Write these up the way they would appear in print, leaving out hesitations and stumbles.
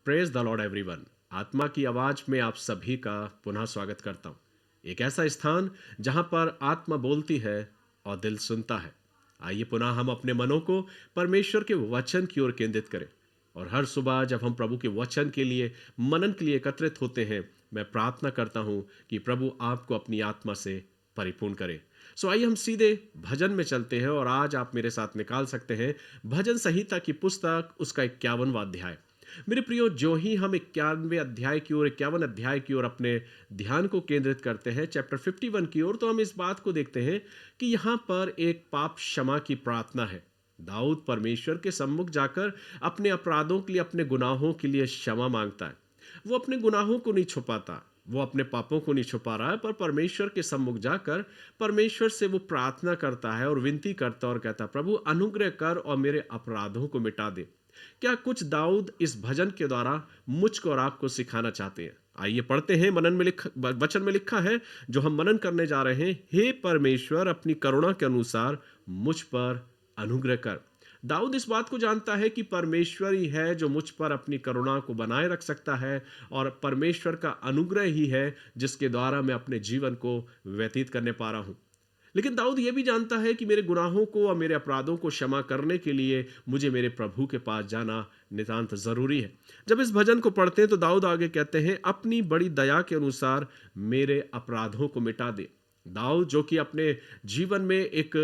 Praise the Lord everyone. आत्मा की आवाज में आप सभी का पुनः स्वागत करता हूँ। एक ऐसा स्थान जहाँ पर आत्मा बोलती है और दिल सुनता है। आइए पुनः हम अपने मनों को परमेश्वर के वचन की ओर केंद्रित करें। और हर सुबह जब हम प्रभु के वचन के लिए मनन के लिए एकत्रित होते हैं, मैं प्रार्थना करता हूँ कि प्रभु आपको अपनी आत्मा से परिपूर्ण करे। सो आइए हम सीधे भजन में चलते हैं और आज आप मेरे साथ निकाल सकते हैं भजन संहिता की पुस्तक उसका 51वां अध्याय। मेरे प्रियो, जो ही हम 51 अध्याय की ओर अपने ध्यान को केंद्रित करते हैं, चैप्टर 51 की ओर, तो हम इस बात को देखते हैं कि यहाँ पर एक पाप क्षमा की प्रार्थना है। दाऊद परमेश्वर के सम्मुख जाकर अपने अपराधों के लिए, अपने गुनाहों के लिए क्षमा मांगता है। वो अपने गुनाहों को नहीं छुपाता, वो अपने पापों को नहीं छुपा रहा है, पर परमेश्वर के सम्मुख जाकर परमेश्वर से वो प्रार्थना करता है और विनती करता है और कहता है, प्रभु अनुग्रह कर और मेरे अपराधों को मिटा दे। क्या कुछ दाऊद इस भजन के द्वारा मुझको और आपको सिखाना चाहते हैं? आइए पढ़ते हैं। मनन में वचन में लिखा है, जो हम मनन करने जा रहे हैं, हे परमेश्वर अपनी करुणा के अनुसार मुझ पर अनुग्रह कर। दाऊद इस बात को जानता है कि परमेश्वर ही है जो मुझ पर अपनी करुणा को बनाए रख सकता है, और परमेश्वर का अनुग्रह ही है जिसके द्वारा मैं अपने जीवन को व्यतीत करने पा रहा हूं। लेकिन दाऊद यह भी जानता है कि मेरे गुनाहों को और मेरे अपराधों को क्षमा करने के लिए मुझे मेरे प्रभु के पास जाना नितांत जरूरी है। जब इस भजन को पढ़ते हैं तो दाऊद आगे कहते हैं, अपनी बड़ी दया के अनुसार मेरे अपराधों को मिटा दे। दाऊद, जो कि अपने जीवन में एक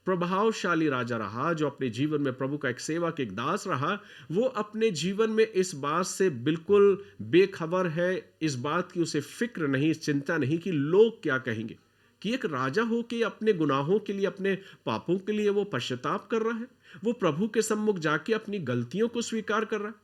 प्रभावशाली राजा रहा, जो अपने जीवन में प्रभु का एक सेवक, एक दास रहा, वो अपने जीवन में इस बात से बिल्कुल बेखबर है। इस बात की उसे फिक्र नहीं, चिंता नहीं कि लोग क्या कहेंगे। कि एक राजा हो के अपने गुनाहों के लिए, अपने पापों के लिए वो पश्चाताप कर रहा है, वो प्रभु के सम्मुख जाके अपनी गलतियों को स्वीकार कर रहा है।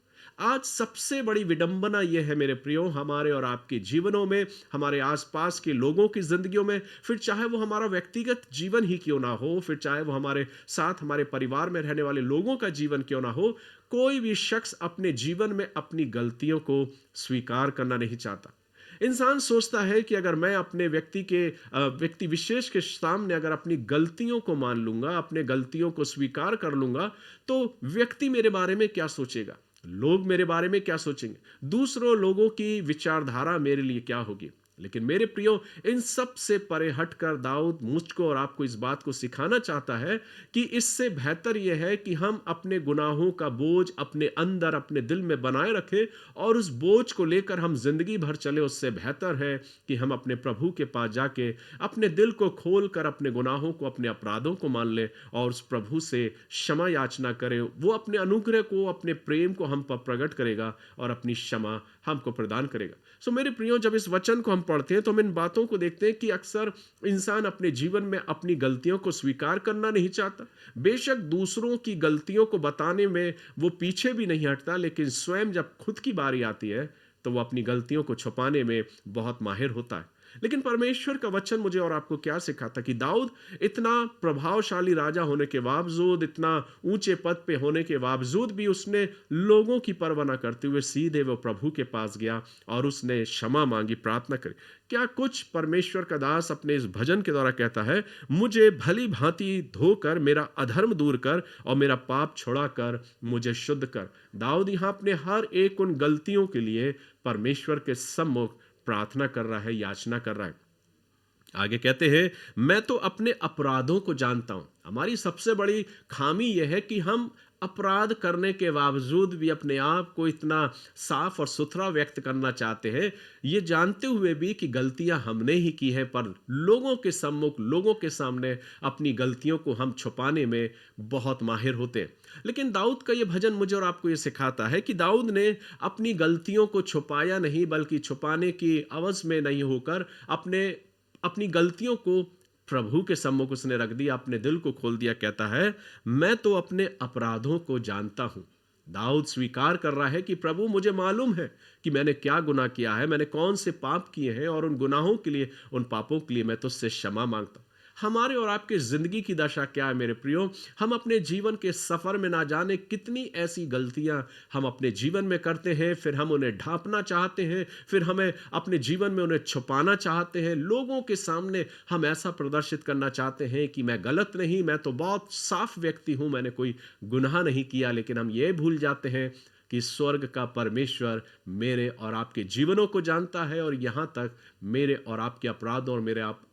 आज सबसे बड़ी विडंबना यह है मेरे प्रियो, हमारे और आपके जीवनों में, हमारे आसपास के लोगों की जिंदगियों में, फिर चाहे वो हमारा व्यक्तिगत जीवन ही क्यों ना हो, फिर चाहे वो हमारे साथ हमारे परिवार में रहने वाले लोगों का जीवन क्यों ना हो, कोई भी शख्स अपने जीवन में अपनी गलतियों को स्वीकार करना नहीं चाहता। इंसान सोचता है कि अगर मैं अपने व्यक्ति विशेष के सामने अगर अपनी गलतियों को मान लूंगा, अपने गलतियों को स्वीकार कर लूंगा, तो व्यक्ति मेरे बारे में क्या सोचेगा, लोग मेरे बारे में क्या सोचेंगे, दूसरों लोगों की विचारधारा मेरे लिए क्या होगी। लेकिन मेरे प्रियो, इन सब से परे हटकर दाऊद मुझको और आपको इस बात को सिखाना चाहता है कि इससे बेहतर यह है कि हम अपने गुनाहों का बोझ अपने अंदर, अपने दिल में बनाए रखें और उस बोझ को लेकर हम जिंदगी भर चले। उससे बेहतर है कि हम अपने प्रभु के पास जाके अपने दिल को खोलकर अपने गुनाहों को, अपने अपराधों को मान लें और उस प्रभु से क्षमा याचना करें। वो अपने अनुग्रह को, अपने प्रेम को हम पर प्रकट करेगा और अपनी क्षमा हमको प्रदान करेगा। सो मेरे प्रियो, जब इस वचन को हम पढ़ते हैं तो हम इन बातों को देखते हैं कि अक्सर इंसान अपने जीवन में अपनी गलतियों को स्वीकार करना नहीं चाहता। बेशक दूसरों की गलतियों को बताने में वो पीछे भी नहीं हटता, लेकिन स्वयं जब खुद की बारी आती है तो वो अपनी गलतियों को छुपाने में बहुत माहिर होता है। लेकिन परमेश्वर का वचन मुझे और आपको क्या सिखाता कि दाऊद इतना प्रभावशाली राजा होने के बावजूद, इतना ऊंचे पद पे होने के बावजूद भी उसने लोगों की परवाह न करते हुए सीधे वो प्रभु के पास गया और उसने क्षमा मांगी, प्रार्थना करी। क्या कुछ परमेश्वर का दास अपने इस भजन के द्वारा कहता है, मुझे भली भांति धोकर मेरा अधर्म दूर कर और मेरा पाप छोड़ा कर मुझे शुद्ध कर। दाऊद यहाँ अपने हर एक उन गलतियों के लिए परमेश्वर के सम्मुख प्रार्थना कर रहा है, याचना कर रहा है। आगे कहते हैं, मैं तो अपने अपराधों को जानता हूं। हमारी सबसे बड़ी खामी यह है कि हम अपराध करने के बावजूद भी अपने आप को इतना साफ और सुथरा व्यक्त करना चाहते हैं, ये जानते हुए भी कि गलतियां हमने ही की है, पर लोगों के सम्मुख, लोगों के सामने अपनी गलतियों को हम छुपाने में बहुत माहिर होते हैं। लेकिन दाऊद का ये भजन मुझे और आपको ये सिखाता है कि दाऊद ने अपनी गलतियों को छुपाया नहीं, बल्कि छुपाने की अवज में नहीं होकर अपनी गलतियों को प्रभु के सम्मुख उसने रख दिया, अपने दिल को खोल दिया। कहता है, मैं तो अपने अपराधों को जानता हूं। दाऊद स्वीकार कर रहा है कि प्रभु, मुझे मालूम है कि मैंने क्या गुनाह किया है, मैंने कौन से पाप किए हैं, और उन गुनाहों के लिए, उन पापों के लिए मैं तुझसे क्षमा मांगता हूं। हमारे और आपके जिंदगी की दशा क्या है मेरे प्रियो? हम अपने जीवन के सफर में ना जाने कितनी ऐसी गलतियां हम अपने जीवन में करते हैं, फिर हम उन्हें ढांपना चाहते हैं, फिर हमें अपने जीवन में उन्हें छुपाना चाहते हैं। लोगों के सामने हम ऐसा प्रदर्शित करना चाहते हैं कि मैं गलत नहीं, मैं तो बहुत साफ व्यक्ति हूं, मैंने कोई गुनाह नहीं किया। लेकिन हम ये भूल जाते हैं कि स्वर्ग का परमेश्वर मेरे और आपके जीवनों को जानता है और यहाँ तक मेरे और आपके अपराधों और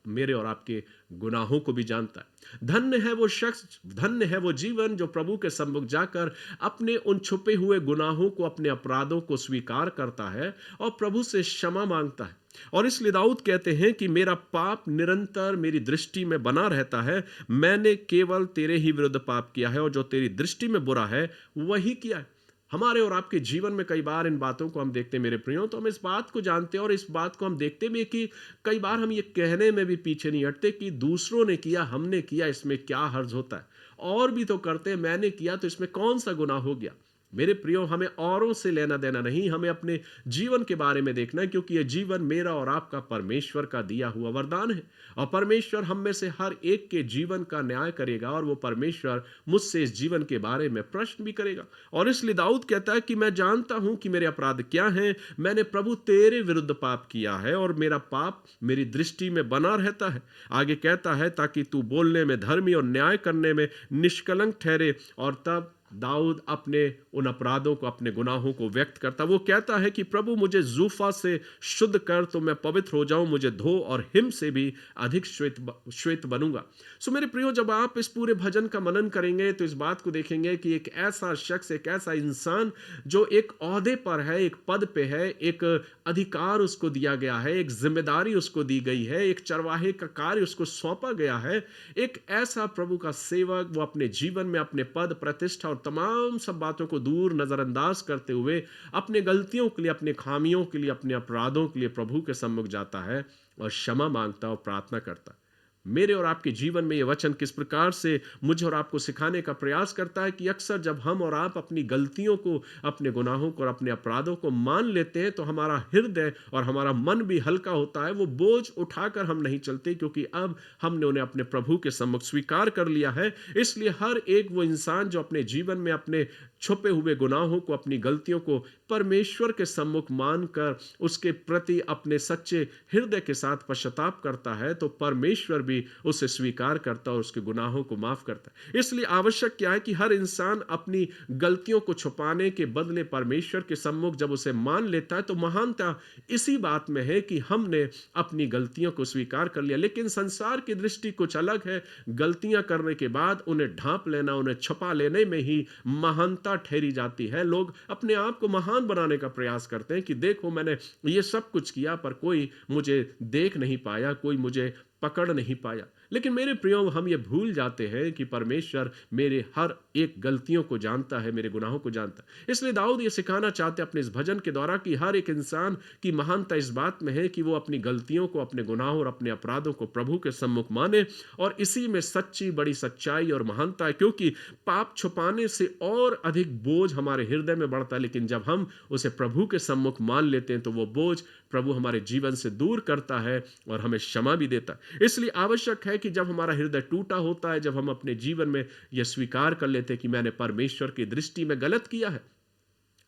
मेरे और आपके गुनाहों को भी जानता है। धन्य है वो शख्स, धन्य है वो जीवन जो प्रभु के सम्मुख जाकर अपने उन छुपे हुए गुनाहों को, अपने अपराधों को स्वीकार करता है और प्रभु से क्षमा मांगता है। और इसलिए दाऊद कहते हैं कि मेरा पाप निरंतर मेरी दृष्टि में बना रहता है, मैंने केवल तेरे ही विरुद्ध पाप किया है और जो तेरी दृष्टि में बुरा है वही किया है। हमारे और आपके जीवन में कई बार इन बातों को हम देखते हैं मेरे प्रियो, तो हम इस बात को जानते हैं और इस बात को हम देखते भी कि कई बार हम ये कहने में भी पीछे नहीं हटते कि दूसरों ने किया, हमने किया, इसमें क्या हर्ज होता है। और भी तो करते हैं, मैंने किया तो इसमें कौन सा गुनाह हो गया। मेरे प्रियो, हमें औरों से लेना देना नहीं, हमें अपने जीवन के बारे में देखना है, क्योंकि यह जीवन मेरा और आपका परमेश्वर का दिया हुआ वरदान है और परमेश्वर हम में से हर एक के जीवन का न्याय करेगा और वो परमेश्वर मुझसे इस जीवन के बारे में प्रश्न भी करेगा। और इसलिए दाऊद कहता है कि मैं जानता हूं कि मेरे अपराध क्या हैं, मैंने प्रभु तेरे विरुद्ध पाप किया है और मेरा पाप मेरी दृष्टि में बना रहता है। आगे कहता है, ताकि तू बोलने में धर्मी और न्याय करने में निष्कलंक ठहरे। और तब दाऊद अपने उन अपराधों को, अपने गुनाहों को व्यक्त करता। वो कहता है कि प्रभु मुझे जूफा से शुद्ध कर तो मैं पवित्र हो जाऊं, मुझे धो और हिम से भी अधिक श्वेत बनूंगा। सो मेरे प्रियो, जब आप इस पूरे भजन का मनन करेंगे तो इस बात को देखेंगे कि एक ऐसा शख्स, एक ऐसा इंसान जो एक ओहदे पर है, एक पद पे है, एक अधिकार उसको दिया गया है, एक जिम्मेदारी उसको दी गई है, एक चरवाहे का कार्य उसको सौंपा गया है, एक ऐसा प्रभु का सेवक, वो अपने जीवन में अपने पद, प्रतिष्ठा और तमाम सब बातों को दूर नजरअंदाज करते हुए अपने गलतियों के लिए, अपने खामियों के लिए, अपने अपराधों के लिए प्रभु के सम्मुख जाता है और क्षमा मांगता और प्रार्थना करता है। मेरे और आपके जीवन में यह वचन किस प्रकार से मुझे और आपको सिखाने का प्रयास करता है कि अक्सर जब हम और आप अपनी गलतियों को, अपने गुनाहों को और अपने अपराधों को मान लेते हैं तो हमारा हृदय और हमारा मन भी हल्का होता है। वो बोझ उठाकर हम नहीं चलते, क्योंकि अब हमने उन्हें अपने प्रभु के सम्मुख स्वीकार कर लिया है। इसलिए हर एक वो इंसान जो अपने जीवन में अपने छुपे हुए गुनाहों को, अपनी गलतियों को परमेश्वर के सम्मुख मानकर उसके प्रति अपने सच्चे हृदय के साथ पश्चाताप करता है, तो परमेश्वर भी उसे स्वीकार करता और उसके गुनाहों को माफ करता है। इसलिए आवश्यक क्या है कि हर इंसान अपनी गलतियों को छुपाने के बदले परमेश्वर के सम्मुख जब उसे मान लेता है, तो महानता इसी बात में है कि हमने अपनी गलतियों को स्वीकार कर लिया। लेकिन संसार की दृष्टि कुछ अलग है। गलतियां करने के बाद उन्हें ढांप लेना, उन्हें छुपा लेने में ही महानता ठहरी जाती है। लोग अपने आप को महान बनाने का प्रयास करते हैं कि देखो, मैंने ये सब कुछ किया पर कोई मुझे देख नहीं पाया, कोई मुझे पकड़ नहीं पाया। लेकिन मेरे प्रियो, हम ये भूल जाते हैं कि परमेश्वर मेरे हर एक गलतियों को जानता है, मेरे गुनाहों को जानता है। इसलिए दाऊद ये सिखाना चाहते हैं अपने इस भजन के द्वारा कि हर एक इंसान की महानता इस बात में है कि वो अपनी गलतियों को, अपने गुनाहों और अपने अपराधों को प्रभु के सम्मुख माने, और इसी में सच्ची बड़ी सच्चाई और महानता है। क्योंकि पाप छुपाने से और अधिक बोझ हमारे हृदय में बढ़ता है, लेकिन जब हम उसे प्रभु के सम्मुख मान लेते हैं तो वो बोझ प्रभु हमारे जीवन से दूर करता है और हमें क्षमा भी देता है। इसलिए आवश्यक है कि जब हमारा हृदय टूटा होता है, जब हम अपने जीवन में यह स्वीकार कर लेते हैं कि मैंने परमेश्वर की दृष्टि में गलत किया है,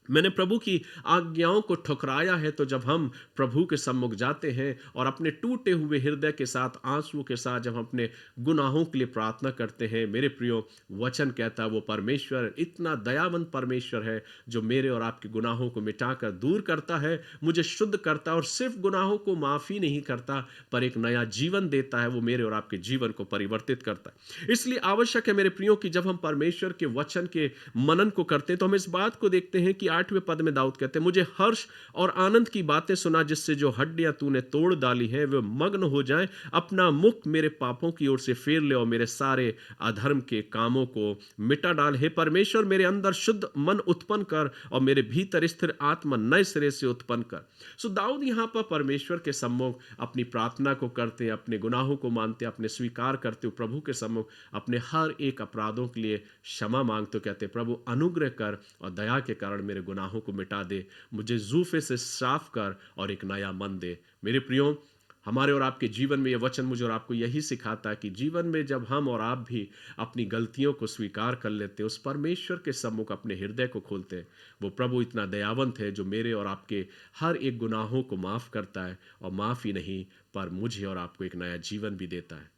मैंने प्रभु की आज्ञाओं को ठुकराया है, तो जब हम प्रभु के सम्मुख जाते हैं और अपने टूटे हुए हृदय के साथ, आंसुओं के साथ जब हम अपने गुनाहों के लिए प्रार्थना करते हैं, मेरे प्रियो, वचन कहता है वो परमेश्वर इतना दयावंत परमेश्वर है जो मेरे और आपके गुनाहों को मिटाकर दूर करता है, मुझे शुद्ध करता है और सिर्फ गुनाहों को माफी नहीं करता पर एक नया जीवन देता है। वो मेरे और आपके जीवन को परिवर्तित करता है। इसलिए आवश्यक है मेरे प्रियो कि जब हम परमेश्वर के वचन के मनन को करते हैं तो हम इस बात को देखते हैं कि 8वें पद में दाऊद कहते हैं, मुझे हर्ष और आनंद की बातें सुना, जिससे जो हड्डियां तूने तोड़ डाली हैं वे मग्न हो जाएं। अपना मुख मेरे पापों की ओर से फेर ले और मेरे सारे अधर्म के कामों को मिटा डाल। हे परमेश्वर, मेरे अंदर शुद्ध मन उत्पन्न कर और मेरे भीतर स्थिर आत्मा नए सिरे से उत्पन्न कर। सो दाऊद यहां पर परमेश्वर के सम्मुख अपनी प्रार्थना को करते हैं, अपने गुनाहों को मानते हैं, अपने स्वीकार करते हुए प्रभु के सम्मुख अपने हर एक अपराधों के लिए क्षमा मांगते, कहते प्रभु अनुग्रह कर और दया के कारण मेरे गुनाहों को मिटा दे, मुझे जूफे से साफ कर और एक नया मन दे। मेरे प्रियो, हमारे और आपके जीवन में यह वचन मुझे और आपको यही सिखाता है कि जीवन में जब हम और आप भी अपनी गलतियों को स्वीकार कर लेते हैं, उस परमेश्वर के सम्मुख अपने हृदय को खोलते हैं, वो प्रभु इतना दयावंत है जो मेरे और आपके हर एक गुनाहों को माफ करता है, और माफ ही नहीं पर मुझे और आपको एक नया जीवन भी देता है।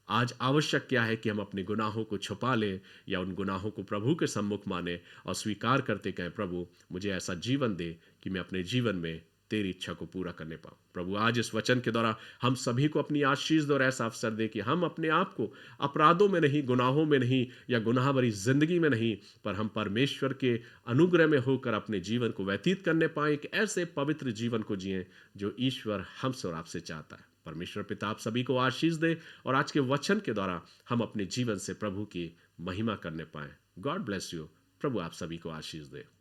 आज आवश्यक क्या है कि हम अपने गुनाहों को छुपा लें या उन गुनाहों को प्रभु के सम्मुख माने और स्वीकार करते कहें, प्रभु मुझे ऐसा जीवन दे कि मैं अपने जीवन में तेरी इच्छा को पूरा करने पाऊँ। प्रभु आज इस वचन के द्वारा हम सभी को अपनी आशीष दे और ऐसा अवसर दे कि हम अपने आप को अपराधों में नहीं, गुनाहों में नहीं या गुनाह भरी जिंदगी में नहीं, पर हम परमेश्वर के अनुग्रह में होकर अपने जीवन को व्यतीत करने पाएं, एक ऐसे पवित्र जीवन को जिएं जो ईश्वर हमसे और आपसे चाहता है। परमेश्वर पिता आप सभी को आशीष दे और आज के वचन के द्वारा हम अपने जीवन से प्रभु की महिमा करने पाएं। God bless you. प्रभु आप सभी को आशीष दे।